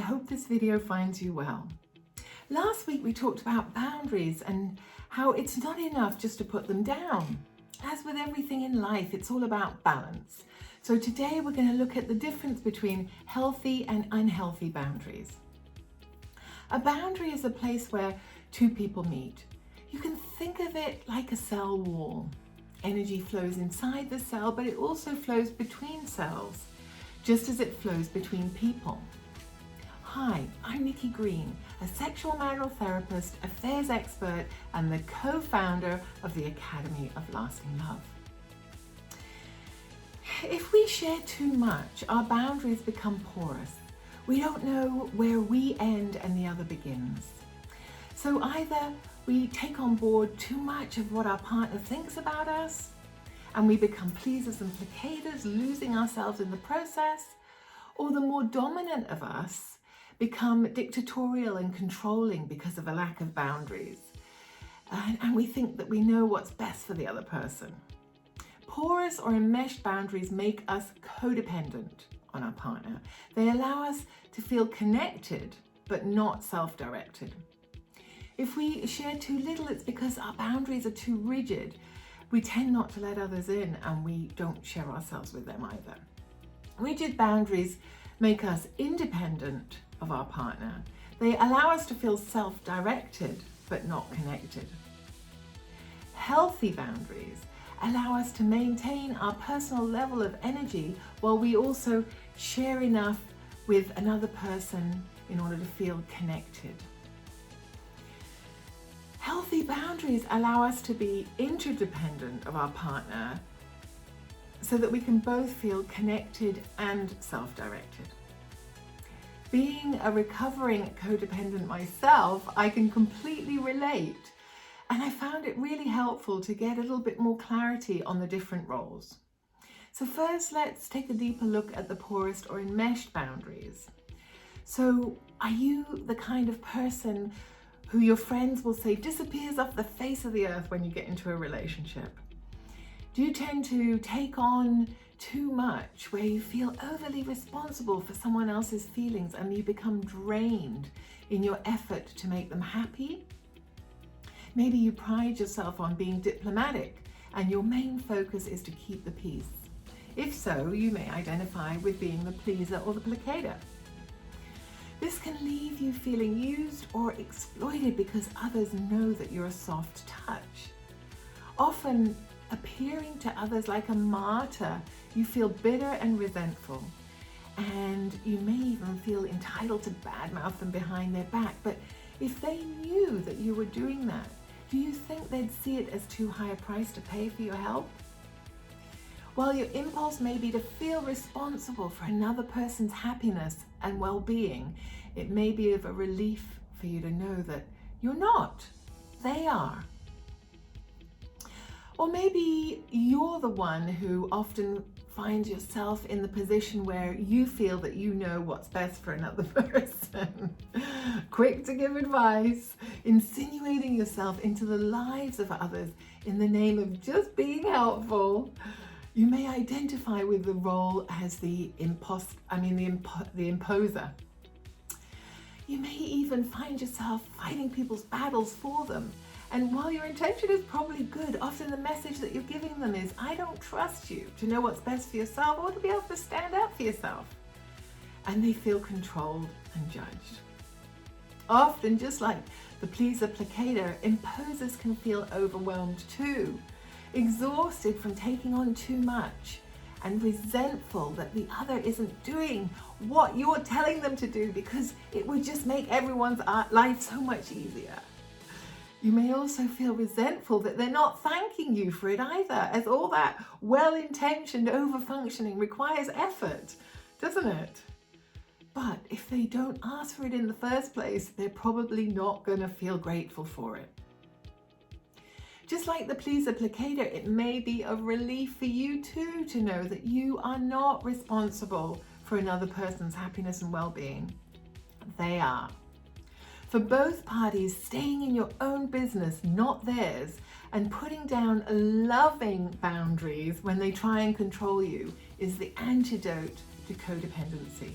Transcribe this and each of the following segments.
hope this video finds you well. Last week we talked about boundaries and how it's not enough just to put them down. As with everything in life, it's all about balance. So today we're going to look at the difference between healthy and unhealthy boundaries. A boundary is a place where two people meet. You can think of it like a cell wall. Energy flows inside the cell, but it also flows between cells, just as it flows between people. Hi, I'm Nikki Green, a sexual marital therapist, affairs expert, and the co-founder of the Academy of Lasting Love. If we share too much, our boundaries become porous. We don't know where we end and the other begins. So either we take on board too much of what our partner thinks about us, and we become pleasers and placaters, losing ourselves in the process, or the more dominant of us become dictatorial and controlling because of a lack of boundaries. And we think that we know what's best for the other person. Porous or enmeshed boundaries make us codependent on our partner. They allow us to feel connected, but not self-directed. If we share too little, it's because our boundaries are too rigid. We tend not to let others in, and we don't share ourselves with them either. Rigid boundaries make us independent of our partner. They allow us to feel self-directed, but not connected. Healthy boundaries allow us to maintain our personal level of energy while we also share enough with another person in order to feel connected. Healthy boundaries allow us to be interdependent of our partner so that we can both feel connected and self-directed. Being a recovering codependent myself, I can completely relate, and I found it really helpful to get a little bit more clarity on the different roles. So first, let's take a deeper look at the porous or enmeshed boundaries. So are you the kind of person who your friends will say disappears off the face of the earth when you get into a relationship? Do you tend to take on too much, where you feel overly responsible for someone else's feelings and you become drained in your effort to make them happy? Maybe you pride yourself on being diplomatic and your main focus is to keep the peace. If so, you may identify with being the pleaser or the placater. This can leave you feeling used or exploited because others know that you're a soft touch. Often appearing to others like a martyr, you feel bitter and resentful, and you may even feel entitled to badmouth them behind their back. But if they knew that you were doing that, do you think they'd see it as too high a price to pay for your help? While your impulse may be to feel responsible for another person's happiness and well-being, it may be of a relief for you to know that you're not, they are. Or maybe you're the one who often finds yourself in the position where you feel that you know what's best for another person. Quick to give advice, insinuating yourself into the lives of others in the name of just being helpful. You may identify with the role as the imposer. You may even find yourself fighting people's battles for them. And while your intention is probably good, often the message that you're giving them is, I don't trust you to know what's best for yourself or to be able to stand up for yourself. And they feel controlled and judged. Often, just like the pleaser placater, imposers can feel overwhelmed too, exhausted from taking on too much, and resentful that the other isn't doing what you're telling them to do because it would just make everyone's life so much easier. You may also feel resentful that they're not thanking you for it either, as all that well-intentioned over-functioning requires effort, doesn't it? But if they don't ask for it in the first place, they're probably not going to feel grateful for it. Just like the pleaser placater, it may be a relief for you too to know that you are not responsible for another person's happiness and well-being. They are. For both parties, staying in your own business, not theirs, and putting down loving boundaries when they try and control you is the antidote to codependency.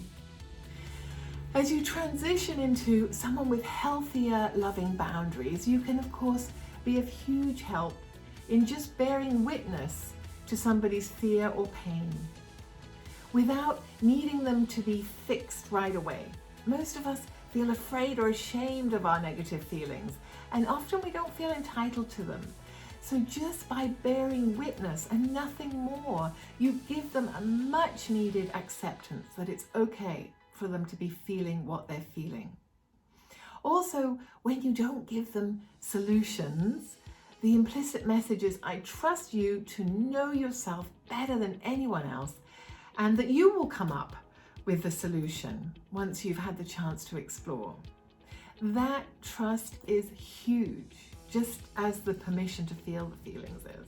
As you transition into someone with healthier, loving boundaries, you can, of course, be of huge help in just bearing witness to somebody's fear or pain without needing them to be fixed right away. Most of us feel afraid or ashamed of our negative feelings, and often we don't feel entitled to them. So just by bearing witness and nothing more, you give them a much needed acceptance that it's okay for them to be feeling what they're feeling. Also, when you don't give them solutions, the implicit message is, I trust you to know yourself better than anyone else, and that you will come up with the solution once you've had the chance to explore. That trust is huge, just as the permission to feel the feelings is.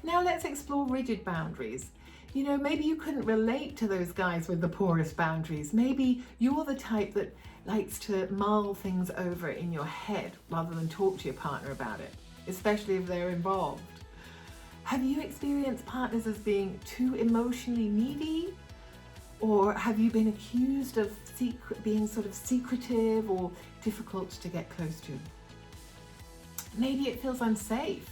Now let's explore rigid boundaries. You know, maybe you couldn't relate to those guys with the poorest boundaries. Maybe you're the type that likes to mull things over in your head rather than talk to your partner about it, especially if they're involved. Have you experienced partners as being too emotionally needy? Or have you been accused of being sort of secretive or difficult to get close to? Maybe it feels unsafe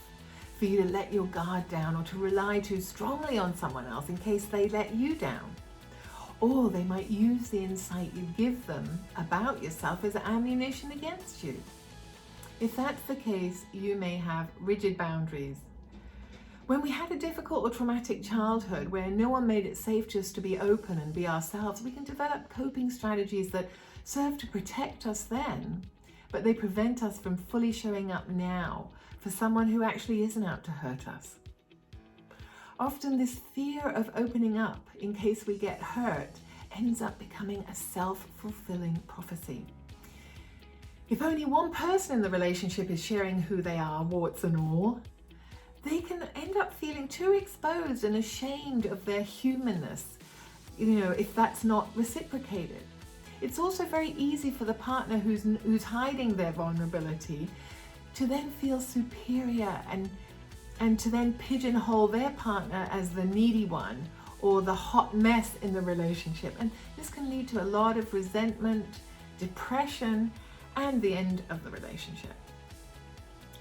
for you to let your guard down or to rely too strongly on someone else in case they let you down. Or they might use the insight you give them about yourself as ammunition against you. If that's the case, you may have rigid boundaries. When we had a difficult or traumatic childhood where no one made it safe just to be open and be ourselves, we can develop coping strategies that serve to protect us then, but they prevent us from fully showing up now for someone who actually isn't out to hurt us. Often this fear of opening up in case we get hurt ends up becoming a self-fulfilling prophecy. If only one person in the relationship is sharing who they are, warts and all, they can end up feeling too exposed and ashamed of their humanness, if that's not reciprocated. It's also very easy for the partner who's hiding their vulnerability to then feel superior and to then pigeonhole their partner as the needy one or the hot mess in the relationship. And this can lead to a lot of resentment, depression, and the end of the relationship.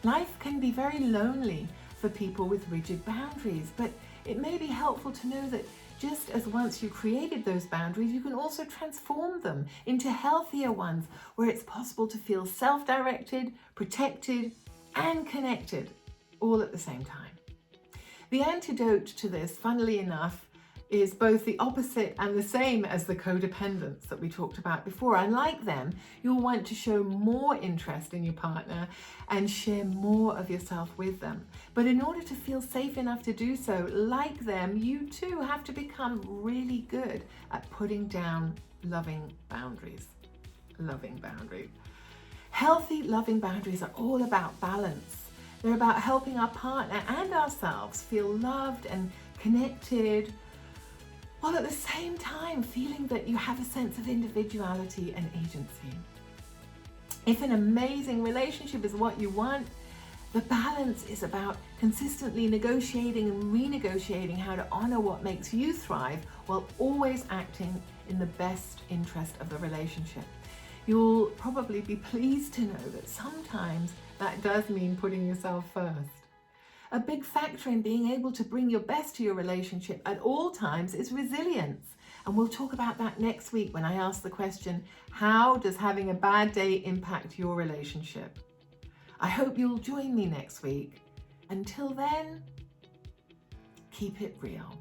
Life can be very lonely for people with rigid boundaries, but it may be helpful to know that just as once you created those boundaries, you can also transform them into healthier ones where it's possible to feel self-directed, protected, and connected all at the same time. The antidote to this, funnily enough, is both the opposite and the same as the codependence that we talked about before. Unlike them, you'll want to show more interest in your partner and share more of yourself with them. But in order to feel safe enough to do so, like them, you too have to become really good at putting down loving boundaries. Healthy, loving boundaries are all about balance. They're about helping our partner and ourselves feel loved and connected, while at the same time feeling that you have a sense of individuality and agency. If an amazing relationship is what you want, the balance is about consistently negotiating and renegotiating how to honor what makes you thrive while always acting in the best interest of the relationship. You'll probably be pleased to know that sometimes that does mean putting yourself first. A big factor in being able to bring your best to your relationship at all times is resilience. And we'll talk about that next week when I ask the question, how does having a bad day impact your relationship? I hope you'll join me next week. Until then, keep it real.